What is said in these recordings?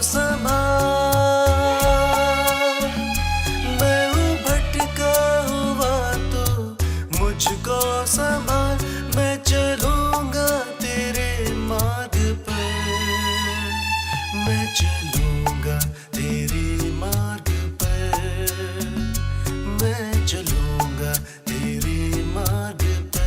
संभाल। मैं हूँ भटका हुआ तो मुझको संभाल। मैं चलूंगा तेरे मार्ग पर, मैं चलूंगा तेरे मार्ग पर, मैं चलूंगा तेरे मार्ग पर।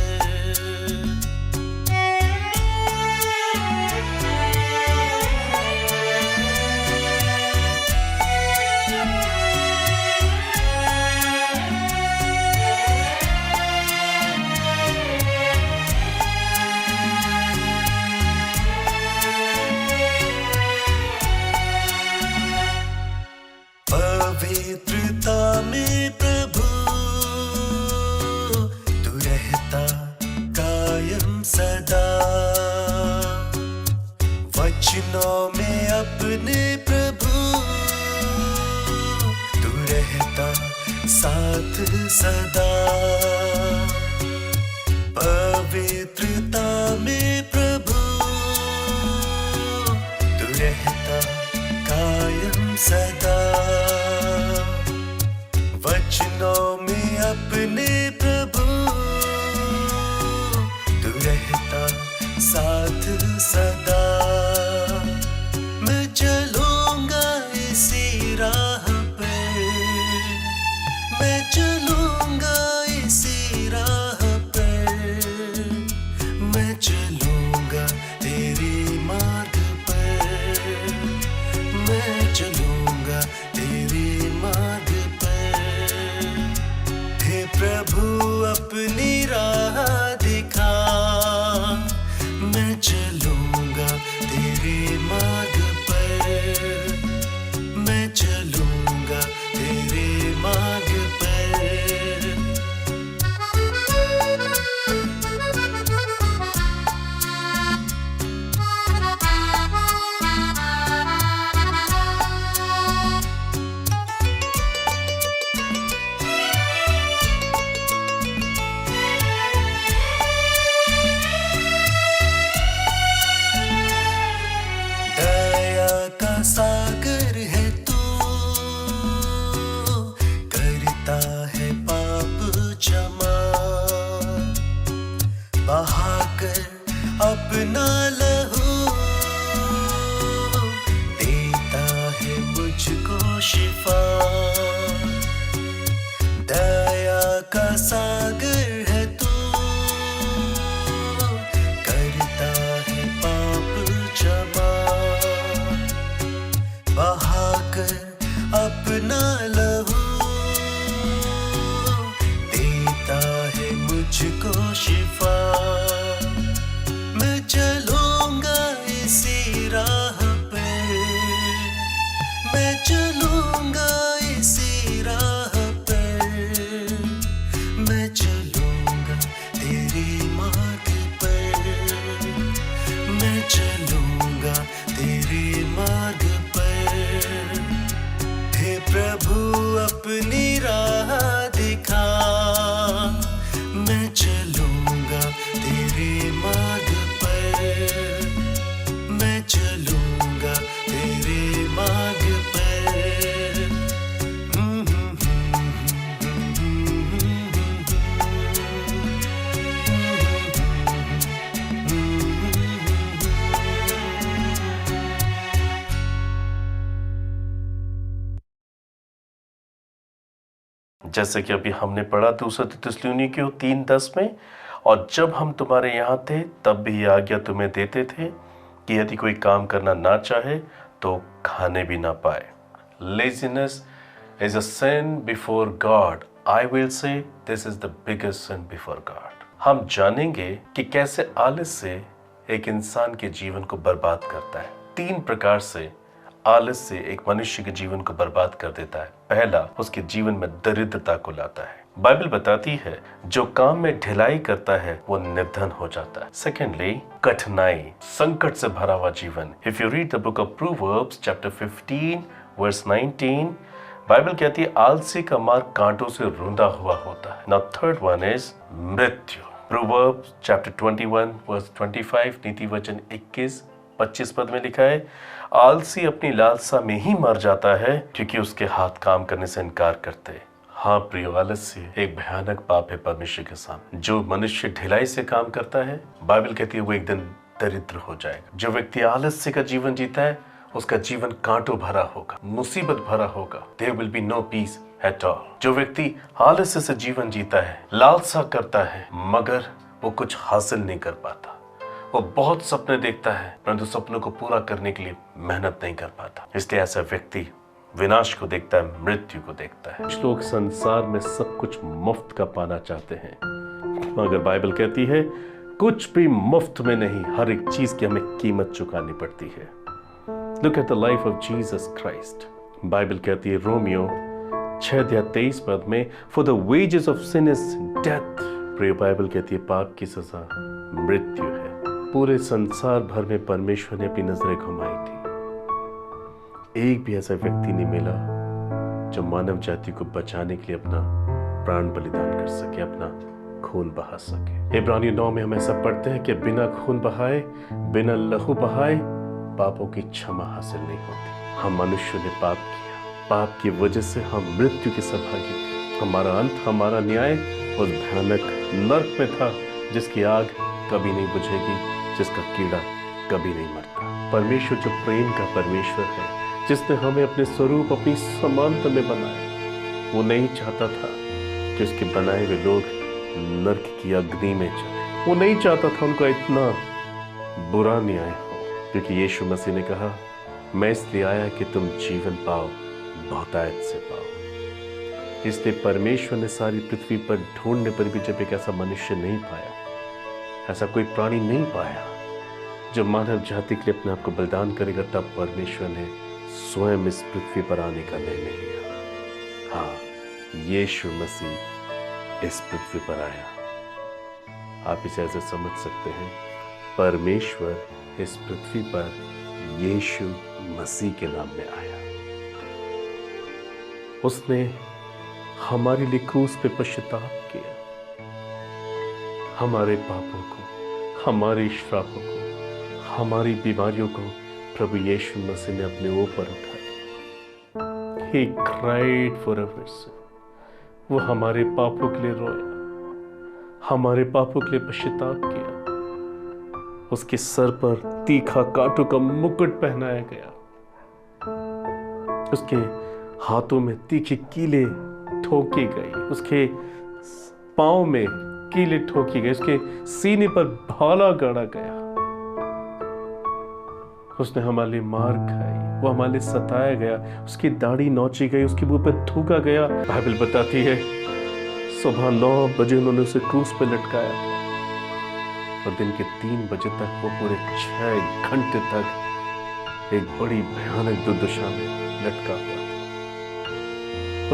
पवित्रता में प्रभु तू रहता कायम सदा। वचनों में अपने प्रभु तू रहता साथ सदा। पवित्रता में प्रभु तू रहता कायम सदा। वचनों में अपने प्रभु तू रहता साथ सदा। मैं चलूंगा इसी राह पर, मैं चलूंगा इसी राह पर, मैं चलूंगा तेरे मार्ग पर, मैं चलूंगा तेरे मार्ग पर। हे प्रभु अपनी राह दिखा, मैं चलूंगा तेरे मार्ग पर, मैं चलूंगा तेरे मार्ग पर। दया का सागर है तू, करता है पाप क्षमा। बहाकर अपना लहू देता है मुझको शिफा। दया का सागर है तू, करता है पाप क्षमा। बहाकर अपना लहू देता है मुझको शिफा। मैं चलूंगा इसी राह पर, मैं चलूंगा इसी राह पर, मैं चलूंगा तेरे मार्ग पर, मैं चलूंगा तेरे मार्ग पर। हे प्रभु अपनी राह दिखा, मैं चलूंगा तेरे मार्ग पर, मैं चलूंगा तेरे मार्ग पर। जैसे कि अभी हमने पढ़ा दूसरा थिस्सलुनीकियों 3:10 में, और जब हम तुम्हारे यहाँ थे तब भी ये आज्ञा तुम्हें देते थे कि यदि कोई काम करना ना चाहे तो खाने भी ना पाए। Laziness is a sin before God. I will say this is the biggest sin before God. हम जानेंगे कि कैसे आलस से एक इंसान के जीवन को बर्बाद करता है। 3 प्रकार से आलस से एक मनुष्य के जीवन को बर्बाद कर देता है। पहला, उसके जीवन में दरिद्रता को लाता है। बाइबल बताती है जो काम में ढिलाई करता है वो निर्धन हो जाता है। सेकेंडली, कठिनाई, संकट से भरा हुआ जीवन। If you read the book of proverbs chapter 15 verse 19, Bible कहती है आलसी का मार्ग कांटों से रुंधा हुआ होता है। नाउ थर्ड वन इज मृत्यु। प्रोवर्ब्स चैप्टर 21 वर्स 25, नीति वचन 21-25 पद में लिखा है, आलसी अपनी लालसा में ही मर जाता है क्योंकि उसके हाथ काम करने से इनकार करते हैं। हाँ प्रियो, आलस्य एक भयानक पाप है परमेश्वर के सामने। जो मनुष्य ढिलाई से काम करता है, बाइबल कहती है वो एक दिन दरिद्र हो जाएगा। जो व्यक्ति आलस्य का जीवन जीता है उसका जीवन कांटों भरा होगा, मुसीबत भरा होगा। There will be no peace at all। जो व्यक्ति आलस्य से जीवन जीता है, लालसा करता है, मगर वो कुछ हासिल नहीं कर पाता। वो बहुत सपने देखता है परंतु सपनों को पूरा करने के लिए मेहनत नहीं कर पाता। इसलिए ऐसा व्यक्ति विनाश को देखता है, मृत्यु को देखता है। कुछ लोग संसार में सब कुछ मुफ्त का पाना चाहते हैं, मगर बाइबल कहती है कुछ भी मुफ्त में नहीं, हर एक चीज की हमें कीमत चुकानी पड़ती है। Look at the life of Jesus Christ। Bible कहती है रोमियो 6:23 में For the wages of sin is death। प्रिय, बाइबल कहती है पाप की सजा मृत्यु है। पूरे संसार भर में परमेश्वर ने अपनी नजरें घुमाई थी, एक भी ऐसा व्यक्ति नहीं मिला जो मानव जाति को बचाने के लिए अपना प्राण बलिदान कर सके, अपना खून बहा सके। इब्रानियों 9 में हम ऐसा पढ़ते हैं कि बिना खून बहाए, बिना लहू बहाए पापों की क्षमा हासिल नहीं होती। हम मनुष्यों ने पाप किया, पाप की वजह से हम मृत्यु के सहभागी थे। हमारा अंत, हमारा न्याय उस भयानक नरक में था जिसकी आग कभी नहीं बुझेगी, जिसका कीड़ा कभी नहीं मरता। परमेश्वर जो प्रेम का परमेश्वर है, जिसने हमें अपने स्वरूप, अपनी समानता में बनाया, वो नहीं चाहता था कि उसके बनाए हुए लोग नरक की अग्नि में चले। वो नहीं चाहता था उनका इतना बुरा न्याय हो, क्योंकि यीशु मसीह ने कहा मैं इसलिए आया कि तुम जीवन पाओ, बहुतायत से पाओ। इसलिए परमेश्वर ने सारी पृथ्वी पर ढूंढने पर भी जब एक ऐसा मनुष्य नहीं पाया, ऐसा कोई प्राणी नहीं पाया जो मानव जाति के लिए अपने आप को बलिदान करेगा, तब परमेश्वर ने स्वयं इस पृथ्वी पर आने का निर्णय लिया। हाँ, यीशु मसीह इस पृथ्वी पर आया। आप इसे ऐसे समझ सकते हैं, परमेश्वर इस पृथ्वी पर यीशु मसीह के नाम में आया। उसने हमारे लिए क्रूस पे पश्चाताप किया, हमारे पापों को, हमारे श्रापों को, हमारी बीमारियों को प्रभु यीशु मसीह ने अपने ऊपर उठाया। He cried for our sin। वो हमारे पापों के लिए रोया, हमारे पापों के लिए पश्चाताप किया। उसके सर पर तीखा कांटों का मुकुट पहनाया गया, उसके हाथों में तीखी कीले ठोकी गई, उसके पांव में कीले ठोकी गई, उसके सीने पर भाला गाड़ा गया। उसने हमारे लिए मार खाई, वो हमारे लिए सताया गया, उसकी दाढ़ी नोची गई, उसके मुंह पे थूका गया। बाइबल बताती है सुबह 9 बजे उन्होंने उसे क्रूस पे लटकाया था और दिन के 3 बजे तक वो पूरे 6 घंटे तक एक बड़ी भयानक दुर्दशा में लटका हुआ था।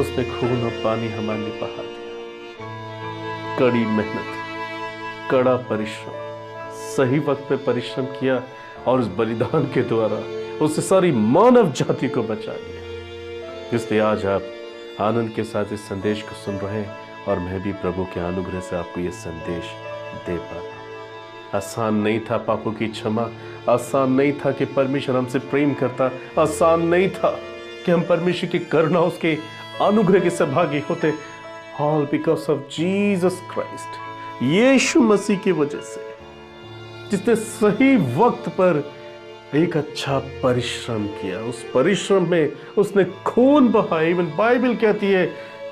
उसने खून और पानी हमारे लिए बहा दिया। कड़ी मेहनत, कड़ा परिश्रम, सही वक्त पे परिश्रम किया और उस बलिदान के द्वारा उससे सारी मानव जाति को बचा लिया। इसलिए आज आप आनंद के साथ इस संदेश को सुन रहे हैं और मैं भी प्रभु के अनुग्रह से आपको ये संदेश दे पा रहा हूं। आसान नहीं था पापों की क्षमा, आसान नहीं था कि परमेश्वर हमसे प्रेम करता, आसान नहीं था कि हम परमेश्वर की करुणा, उसके अनुग्रह के सहभागी होते। All because of Jesus Christ, यीशु मसीह की वजह से, जिसने सही वक्त पर एक अच्छा परिश्रम किया। उस परिश्रम में उसने खून बहाया। इवन बाइबल कहती है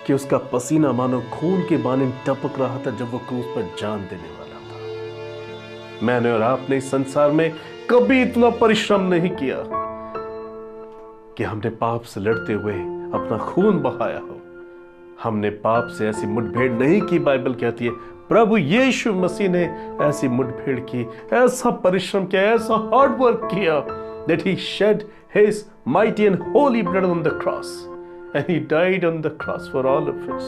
कि उसका पसीना मानो खून के बाने टपक रहा था जब वो क्रूस पर जान देने वाला था। मैंने और आपने इस संसार में कभी इतना परिश्रम नहीं किया कि हमने पाप से लड़ते हुए अपना खून बहाया हो। हमने पाप से ऐसी मुठभेड़ नहीं की। बाइबल कहती है प्रभु यीशु मसीह ने ऐसी मुठभेड़ की, ऐसा परिश्रम किया, ऐसा हार्ड वर्क किया, that he shed his mighty and holy blood on the cross and he died on the cross for all of us.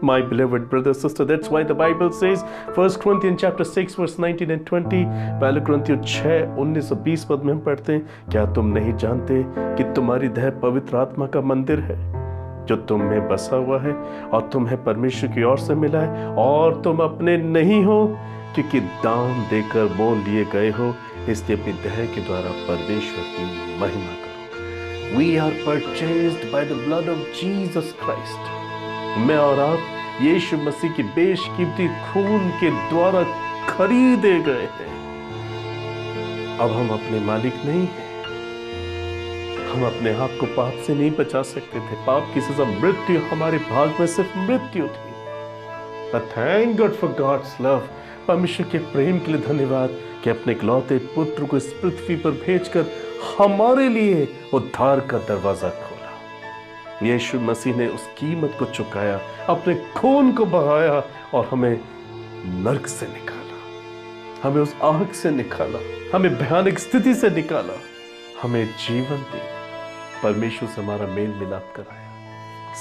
My beloved brother, sister, that's why the Bible says 1 Corinthians chapter 6 verse 19 and 20, पहले कुरिन्थियों 6:19 और 20 पद में हम पढ़ते हैं, क्या तुम नहीं जानते कि तुम्हारी देह पवित्र आत्मा का मंदिर है जो तुम में बसा हुआ है और तुम्हें परमेश्वर की ओर से मिला है और तुम अपने नहीं हो क्योंकि दान देकर मोल लिए गए हो। इसलिए अपनी देह के द्वारा परमेश्वर की महिमा करो। We are purchased by the blood of Jesus Christ. मैं और आप यीशु मसीह की बेशकीमती खून के द्वारा खरीदे गए हैं। अब हम अपने मालिक नहीं हैं। हम अपने आप को पाप से नहीं बचा सकते थे। पाप की सजा मृत्यु, हमारे भाग में सिर्फ मृत्यु थी। Thank God for God's love. परमेश्वर के प्रेम के लिए धन्यवाद कि अपने इकलौते पुत्र को इस पृथ्वी पर भेजकर हमारे लिए उद्धार का दरवाजा खोला। यीशु मसीह ने उस कीमत को चुकाया, अपने खून को बहाया और हमें नरक से निकाला, हमें उस आग से निकाला, हमें भयानक स्थिति से निकाला, हमें जीवन दिया, परमेश्वर से हमारा मेल मिलाप कराया,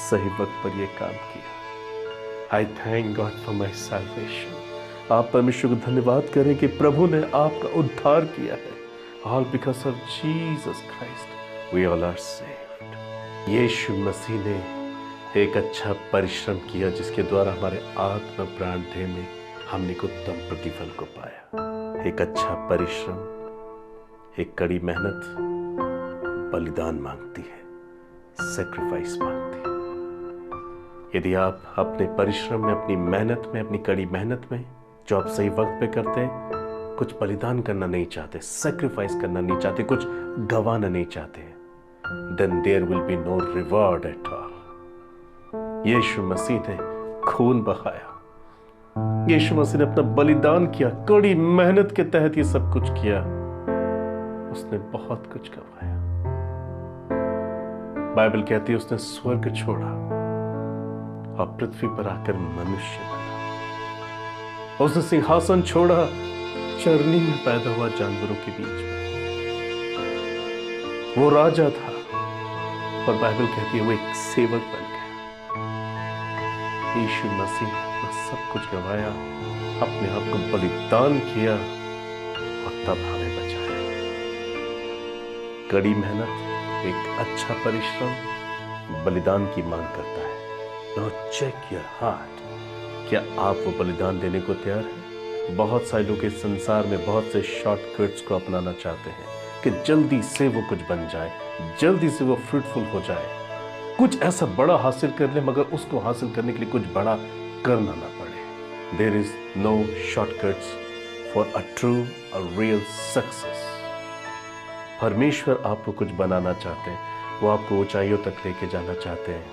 सही वक्त पर यह काम किया। आई thank God for my salvation. आप परमेश्वर को धन्यवाद करें कि प्रभु ने आपका उद्धार किया है। All because of Jesus Christ we all are saved. यीशु मसीह ने एक अच्छा परिश्रम किया जिसके द्वारा हमारे आत्मा प्राण देह में हमने एक उत्तम प्रतिफल को पाया। एक अच्छा परिश्रम, एक कड़ी मेहनत बलिदान मांगती है, सेक्रीफाइस मांगती है। यदि आप अपने परिश्रम में, अपनी मेहनत में, अपनी कड़ी मेहनत में जो आप सही वक्त पे करते हैं, कुछ बलिदान करना नहीं चाहते, सेक्रीफाइस करना नहीं चाहते, कुछ गंवाना नहीं चाहते, then there will be no reward at all। यीशु मसीह ने खून बहाया, यीशु मसीह ने अपना बलिदान किया, कड़ी मेहनत के तहत ये सब कुछ किया। उसने बहुत कुछ गंवाया। बाइबल कहती है उसने स्वर्ग छोड़ा और पृथ्वी पर आकर मनुष्य बना। उसने सिंहासन छोड़ा, चरनी में पैदा हुआ जानवरों के बीच में। वो राजा था और बाइबल कहती है वो एक सेवक बन गया। यीशु मसीह ने सब कुछ गंवाया, अपने आप को बलिदान किया और तब हमें बचाया। कड़ी मेहनत, एक अच्छा परिश्रम बलिदान की मांग करता है। Now check your heart। क्या आप वो बलिदान देने को तैयार हैं? बहुत सारे लोग इस संसार में बहुत से शॉर्टकट्स को अपनाना चाहते हैं कि जल्दी से वो कुछ बन जाए, जल्दी से वो फ्रूटफुल हो जाए, कुछ ऐसा बड़ा हासिल कर ले, मगर उसको हासिल करने के लिए कुछ बड़ा करना ना पड़े। There is no shortcuts for a true, a real success। परमेश्वर आपको कुछ बनाना चाहते हैं, वो आपको ऊंचाइयों तक लेके जाना चाहते हैं,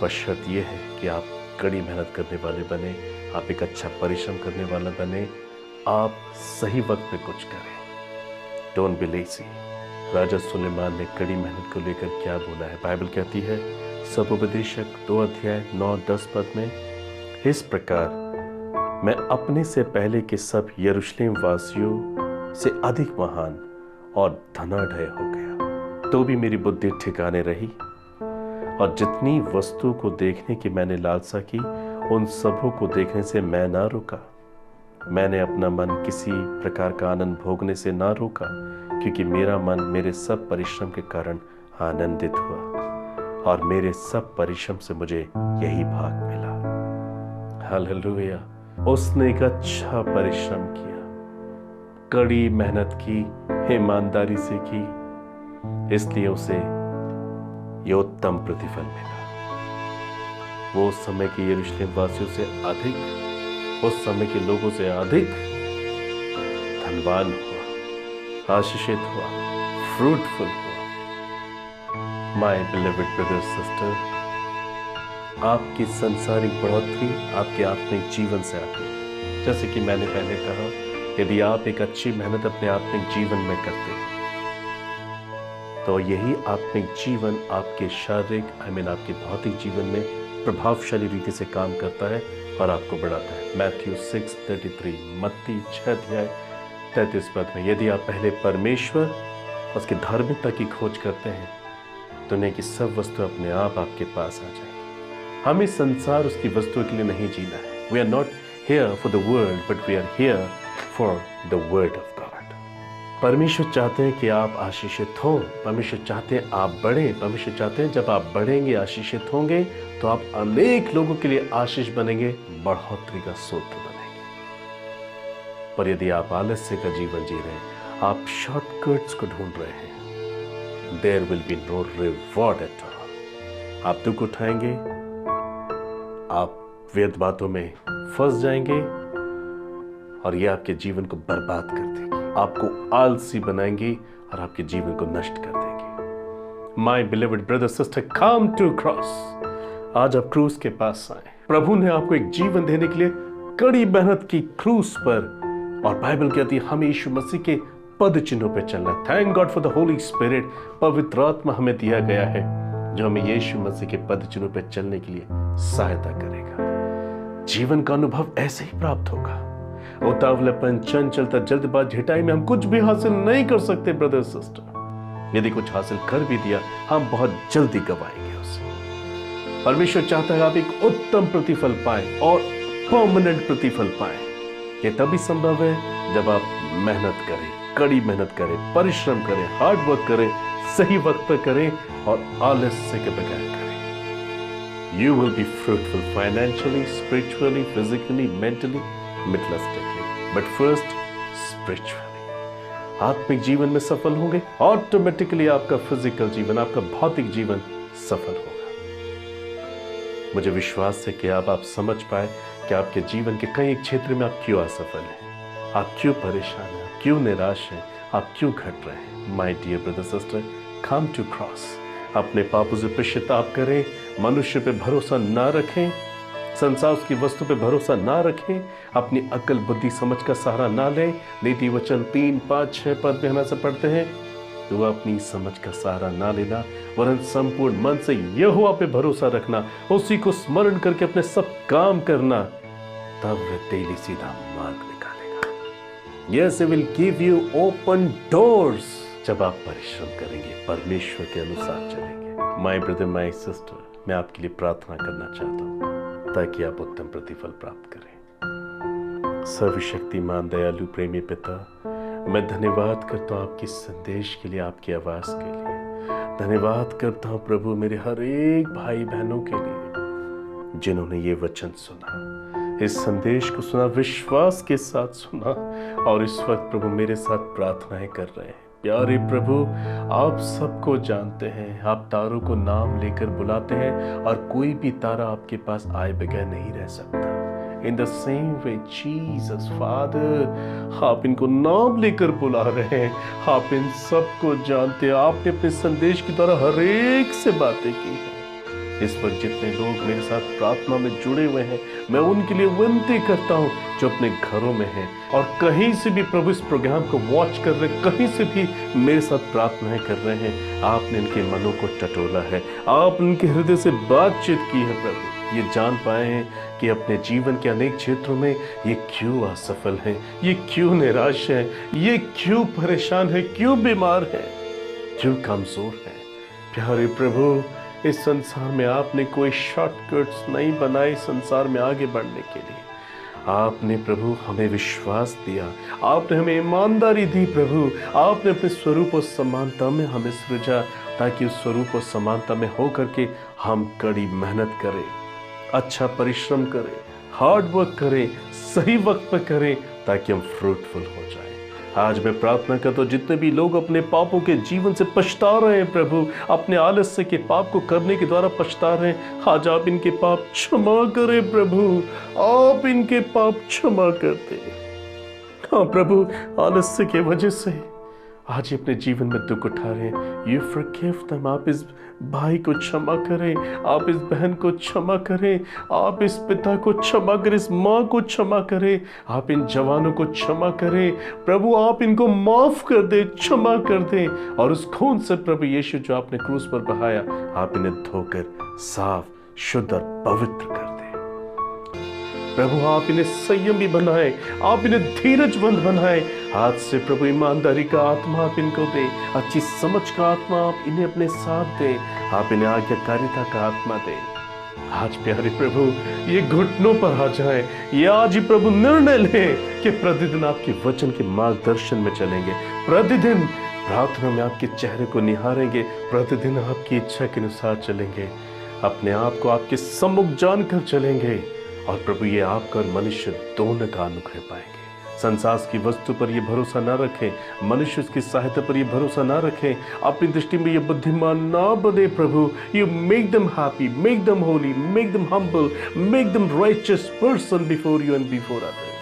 पर शर्त यह है कि आप कड़ी मेहनत करने वाले बने, आप एक अच्छा परिश्रम करने वाला बने, आप सही वक्त पे कुछ करें। Don't be lazy. राजा सुलेमान ने कड़ी मेहनत को लेकर क्या बोला है? बाइबल कहती है सपोपदेशक 2 अध्याय 9-10 पद में, इस प्रकार मैं अपने से पहले के सब यरूशलेम वासियों से अधिक महान और धनाढ्य हो गया, तो भी मेरी बुद्धि ठिकाने रही और जितनी वस्तु को देखने की मैंने लालसा की, उन सबों को देखने से मैं ना रुका। मैंने अपना मन किसी प्रकार का आनंद भोगने से ना रोका, क्योंकि मेरा मन मेरे सब परिश्रम के कारण आनंदित हुआ और मेरे सब परिश्रम से मुझे यही भाग मिला। हालेलुया। उसने एक अच्छा परिश्रम किया, कड़ी मेहनत की, ईमानदारी से की, इसलिए उसे यह उत्तम प्रतिफल मिला। वो उस समय के यरूशलेम वासियों से अधिक, उस समय के लोगों से अधिक धनवान हुआ, आशीषित हुआ, फ्रूटफुल हुआ। माय बिलीव्ड ब्रदर सिस्टर, आपकी सांसारिक बढ़ोतरी आपके आत्मिक जीवन से आती है। जैसे कि मैंने पहले कहा, यदि आप एक अच्छी मेहनत अपने आत्मिक जीवन में करते हैं, तो यही आत्मिक जीवन आपके शारीरिक आपके भौतिक जीवन में प्रभावशाली रीति से काम करता है और आपको बढ़ाता है। मैथ्यू 6:33, मत्ती 6:33 पद में, यदि आप पहले परमेश्वर उसकी धार्मिकता की खोज करते हैं, दुनिया की सब वस्तु अपने आप आपके पास आ जाएगी। हमें संसार उसकी वस्तुओं के लिए नहीं जीना है। We are not here for the world, but we are here for the word of God. परमेश्वर चाहते हैं कि आप आशीषित हों, परमेश्वर चाहते हैं आप बढ़ें, परमेश्वर चाहते हैं जब आप बढ़ेंगे, आशीषित होंगे, तो आप अनेक लोगों के लिए आशीष बनेंगे, बढ़ोतरी का स्रोत बनेंगे। पर यदि आप आलस्य का जीवन जी रहे हैं, आप शॉर्टकट्स को ढूंढ रहे हैं, there will be no reward at all. आप दुख उठाएंगे, आप व्यर्थ बातों में फंस जाएंगे और ये आपके जीवन को बर्बाद कर देंगे, आपको आलसी बनाएंगे और आपके जीवन को नष्ट कर देंगे। My beloved brother sister, come to cross. आज आप क्रूस के पास आए। प्रभु ने आपको एक जीवन देने के लिए कड़ी मेहनत की क्रूस पर, और बाइबल कहती है हमें यीशु मसीह के पद चिन्हों पे चलना। Thank God for the Holi spirit. पवित्र आत्मा हमें दिया गया है जो हमें यीशु मसीह के पद चिन्हों पे चलने के लिए सहायता करेगा। जीवन का अनुभव ऐसे ही प्राप्त होगा। उतावलेपन, चंचलता, जल्दबाजी, ढिठाई में हम कुछ भी हासिल नहीं कर सकते ब्रदर सिस्टर। यदि कुछ हासिल कर भी दिया, हम बहुत जल्दी गवाएंगे उसे। परमेश्वर चाहता है आप एक उत्तम प्रतिफल पाएं और परमानेंट प्रतिफल पाएं। ये तभी संभव है जब आप मेहनत करें, कड़ी मेहनत करें, परिश्रम करें, हार्ड वर्क करें, सही वक्त पर करें और आलस्य के बगैर करें। You will be fruitful financially, spiritually, physically, mentally, materialistically, but first spiritually. आत्मिक जीवन में सफल होंगे, ऑटोमेटिकली आपका फिजिकल जीवन, आपका भौतिक जीवन सफल होगा। मुझे विश्वास है कि अब आप समझ पाए कि आपके जीवन के कई क्षेत्र में आप क्यों असफल हैं, आप क्यों परेशान हैं, आप क्यों निराश हैं, आप क्यों घट रहे हैं। My dear brother sister, come to cross. अपने पापों से पश्चाताप करें, मनुष्य पे भरोसा ना रखें, संसार की वस्तु पे भरोसा ना रखें, अपनी अकल बुद्धि समझ का सहारा ना लें। नीति वचन 3, 5, 6 पद में हम ऐसा पढ़ते हैं, तो अपनी समझ का सहारा ना लेना, वरन संपूर्ण मन से यहोवा पे भरोसा रखना, उसी को स्मरण करके अपने सब काम करना, तब वह तेली सीधा मार्ग निकालेगा। Yes, he will give you open doors. जब आप परिश्रम करेंगे, परमेश्वर के अनुसार चलेंगे। माय ब्रदर, माय सिस्टर, मैं आपके लिए प्रार्थना करना चाहता हूँ ताकि आप उत्तम प्रतिफल प्राप्त करें। सर्वशक्तिमान दयालु प्रेमी पिता, मैं धन्यवाद करता हूँ आपके संदेश के लिए, आपकी आवाज के लिए। धन्यवाद करता हूँ प्रभु मेरे हर एक भाई बहनों के लिए जिन्होंने ये वचन सुना, इस संदेश को सुना, विश्वास के साथ सुना और इस वक्त प्रभु मेरे साथ प्रार्थनाएं कर रहे हैं। प्यारे प्रभु, आप सबको जानते हैं, आप तारों को नाम लेकर बुलाते हैं और कोई भी तारा आपके पास आए बगैर नहीं रह सकता। In the same way, Jesus, Father, आप इनको नाम लेकर बुला रहे हैं, आप इन सबको जानते हैं। आपने अपने संदेश के द्वारा हर एक से बातें की हैं। इस पर जितने लोग मेरे साथ प्रार्थना में जुड़े हुए हैं, मैं उनके लिए विनती करता हूँ जो अपने घरों में हैं और कहीं से भी प्रभु इस प्रोग्राम को वॉच कर रहे, कहीं से भी मेरे साथ प्रार्थनाएं कर रहे हैं। आपने इनके मनों को टटोला है, आप उनके हृदय से बातचीत की है प्रभु। ये जान पाए हैं कि अपने जीवन के अनेक क्षेत्रों में ये क्यों असफल हैं, ये क्यों निराश हैं, ये क्यों परेशान है, क्यों बीमार है, क्यों कमजोर है। प्यारे प्रभु, इस संसार में आपने कोई शॉर्टकट्स नहीं बनाए संसार में आगे बढ़ने के लिए। आपने प्रभु हमें विश्वास दिया, आपने हमें ईमानदारी दी प्रभु, आपने अपने स्वरूप और समानता में हमें सृजा ताकि उस स्वरूप और समानता में होकर के हम कड़ी मेहनत करें, अच्छा परिश्रम करें, हार्ड वर्क करें, सही वक्त पर करें ताकि हम फ्रूटफुल हो जाएं। आज मैं प्रार्थना करता हूँ जितने भी लोग अपने पापों के जीवन से पछता रहे हैं प्रभु, अपने आलस्य के पाप को करने के द्वारा पछता रहे हैं, आज आप इनके पाप क्षमा करें प्रभु, आप इनके पाप क्षमा कर दें। हाँ प्रभु, आलस्य के वजह से आज ये अपने जीवन में दुख उठा रहे हैं, यू फॉरगिव देम। आप इस भाई को क्षमा करें, आप इस बहन को क्षमा करें, आप इस पिता को क्षमा करें, इस माँ को क्षमा करें, आप इन जवानों को क्षमा करें प्रभु, आप इनको माफ कर दे, क्षमा कर दें और उस खून से प्रभु यीशु जो आपने क्रूस पर बहाया, आप इन्हें धोकर साफ, शुद्ध और पवित्र कर दें प्रभु। आप इन्हें संयमी बनाए, आप इन्हें धीरजवंत बनाए। आज से प्रभु ईमानदारी का आत्मा आप इनको दे, अच्छी समझ का आत्मा आप इन्हें अपने साथ दे, आप इन्हें आज्ञाकारिता का आत्मा दे। आज प्यारे प्रभु ये घुटनों पर आ जाए, ये आज ही प्रभु निर्णय लें कि प्रतिदिन आपके वचन के मार्गदर्शन में चलेंगे, प्रतिदिन प्रार्थना में आपके चेहरे को निहारेंगे, प्रतिदिन आपकी इच्छा के अनुसार चलेंगे, अपने आप को आपके सम्मुख जानकर चलेंगे और प्रभु ये आपका और मनुष्य दोनों का अनुग्रह पाएंगे। संसार की वस्तु पर ये भरोसा ना रखें, मनुष्य की सहायता पर ये भरोसा ना रखें, अपनी दृष्टि में ये बुद्धिमान ना बने प्रभु। You make them happy, make them holy, make them humble, make them righteous person before you and before others.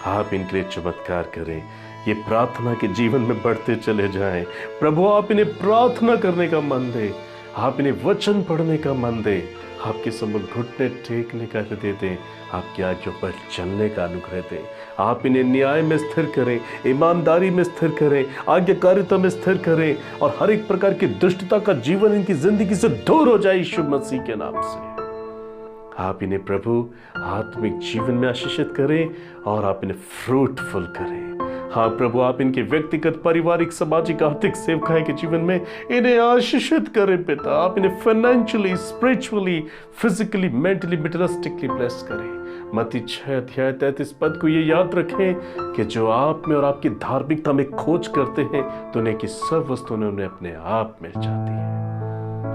आप इनके लिए चमत्कार करें, ये प्रार्थना के जीवन में बढ़ते चले जाएं। प्रभु आप इन्हें प्रार्थना करने का मन दे, आप इन्हें वचन पढ़ने का मन दे, आपके सम्मुख घुटने टेकने का हृदय दें, आपकी आज्ञा पर चलने का अनुग्रह दें। आप इन्हें न्याय में स्थिर करें, ईमानदारी में स्थिर करें, आज्ञाकारिता में स्थिर करें, और हर एक प्रकार की दुष्टता का जीवन इनकी जिंदगी से दूर हो जाए यीशु मसीह के नाम से। आप इन्हें प्रभु आत्मिक जीवन में आशीषित करें और आप इन्हें फ्रूटफुल करें। हाँ प्रभु, आप इनके व्यक्तिगत, पारिवारिक, सामाजिक, आर्थिक सेवकाई के जीवन में इन्हें आशीषित करें पिता। आप इन्हें financially, spiritually, physically, mentally, materialistically bless करें। मत्ती 6:33 पद को ये याद रखें कि जो आप में और आपकी धार्मिकता में खोज करते हैं तो उन्हें की सब वस्तुएं उन्हें अपने आप मिल जाती है।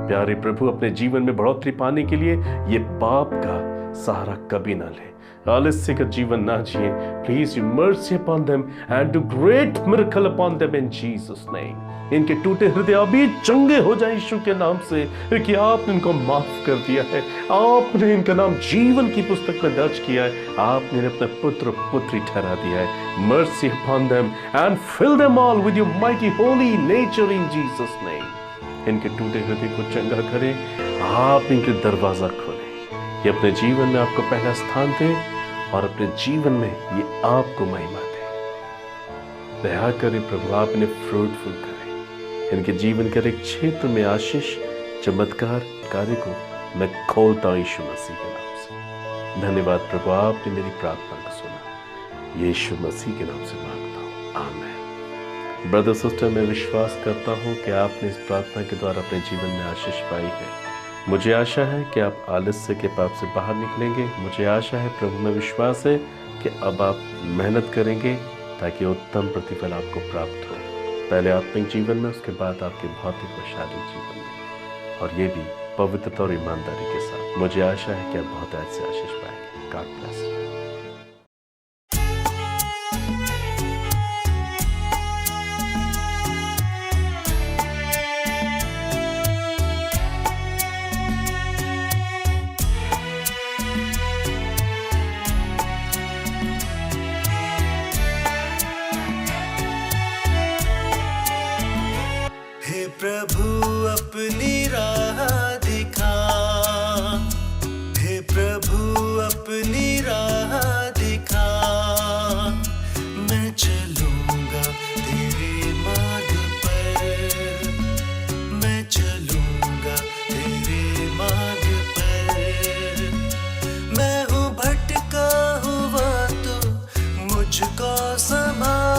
प्यारे प्रभु, अपने जीवन में बढ़ोतरी पाने के लिए ये पाप का सहारा कभी ना लें, आलस्य का जीवन ना जिए। Please you mercy upon them and do great miracle upon them in Jesus name. इनके टूटे हृदय अभी चंगे हो जाए यीशु के नाम से, क्योंकि आपने इनको माफ कर दिया है, आपने इनका नाम जीवन की पुस्तक में दर्ज किया है, आपने अपने पुत्र पुत्री ठहरा दिया है। Mercy upon them and fill them all with your mighty holy nature in Jesus name. इनके टूटे हृदय को चंगा करें, आप इनके दरवाजा खोलें, ये अपने जीवन में आपको पहला स्थान दें और अपने जीवन में ये आपको महिमा दे। दया करें प्रभु, आप इन्हें फ्रूटफुल करें, इनके जीवन के एक क्षेत्र में आशीष, चमत्कार कार्य को मैं खोलता हूं यीशु मसीह के नाम से। धन्यवाद प्रभु, आपने मेरी प्रार्थना को सुना, यीशु मसीह के नाम से मांगता हूं, आमीन। ब्रदर सिस्टर, मैं विश्वास करता हूं कि आपने इस प्रार्थना के द्वारा अपने जीवन में आशीष पाई है। मुझे आशा है कि आप आलस्य के पाप से बाहर निकलेंगे। मुझे आशा है प्रभु में विश्वास है कि अब आप मेहनत करेंगे ताकि उत्तम प्रतिफल आपको प्राप्त हो, पहले आत्मिक जीवन में, उसके बाद आपके भौतिक व शारीरिक जीवन में, और ये भी पवित्रता और ईमानदारी के साथ। मुझे आशा है कि आप बहुत ऐसे आशीष पाएंगे। God bless you. प्रभु अपनी राह दिखा, हे प्रभु अपनी राह दिखा, मैं चलूंगा तेरे मार्ग पर, मैं चलूंगा तेरे मार्ग पर। मैं हूँ भटका हुआ तो मुझको संभाल,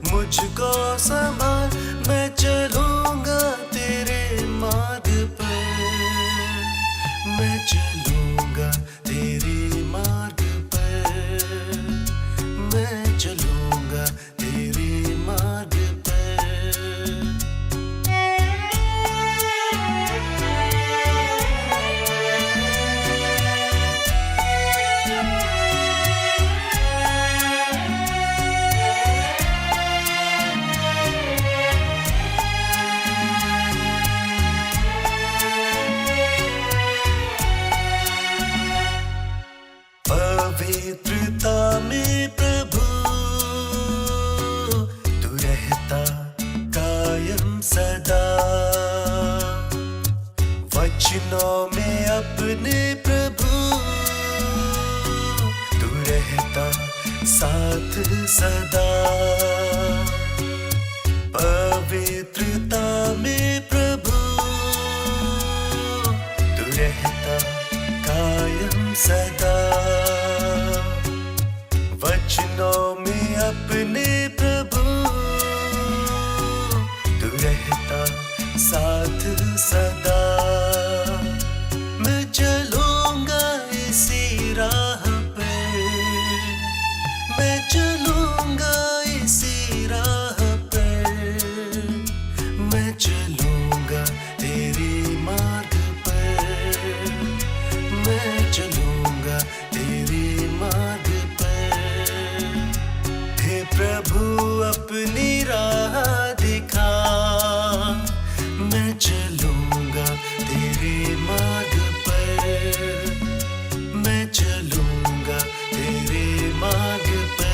मुझको संभाल, मैं चलूंगा तेरे मार्ग पर, मैं चलूंगा तेरे मार्ग पर, मैं चलूंगा तेरे मार्ग पर। पवित्रता में प्रभु तू रहता कायम सदा, वचनों में अपने प्रभु तू रहता साथ सदा। पवित्रता में प्रभु तू रहता कायम सदा, वचनों में अपने प्रभु तू रहता साथ सदा। मैं चलूंगा इसी राह पे, मैं चलूंगा इसी राह पे, मैं चलूंगा तेरे मार्ग पर, प्रभु अपनी राह दिखा, मैं चलूंगा तेरे मार्ग पर, मैं चलूंगा तेरे मार्ग पर।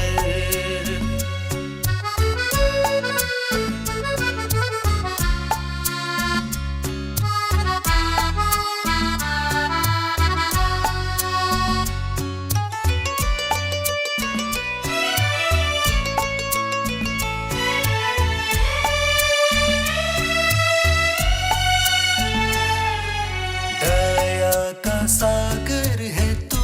दया का सागर है तू,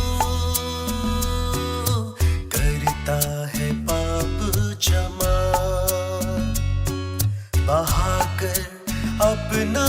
करता है पाप क्षमा, बहाकर अपना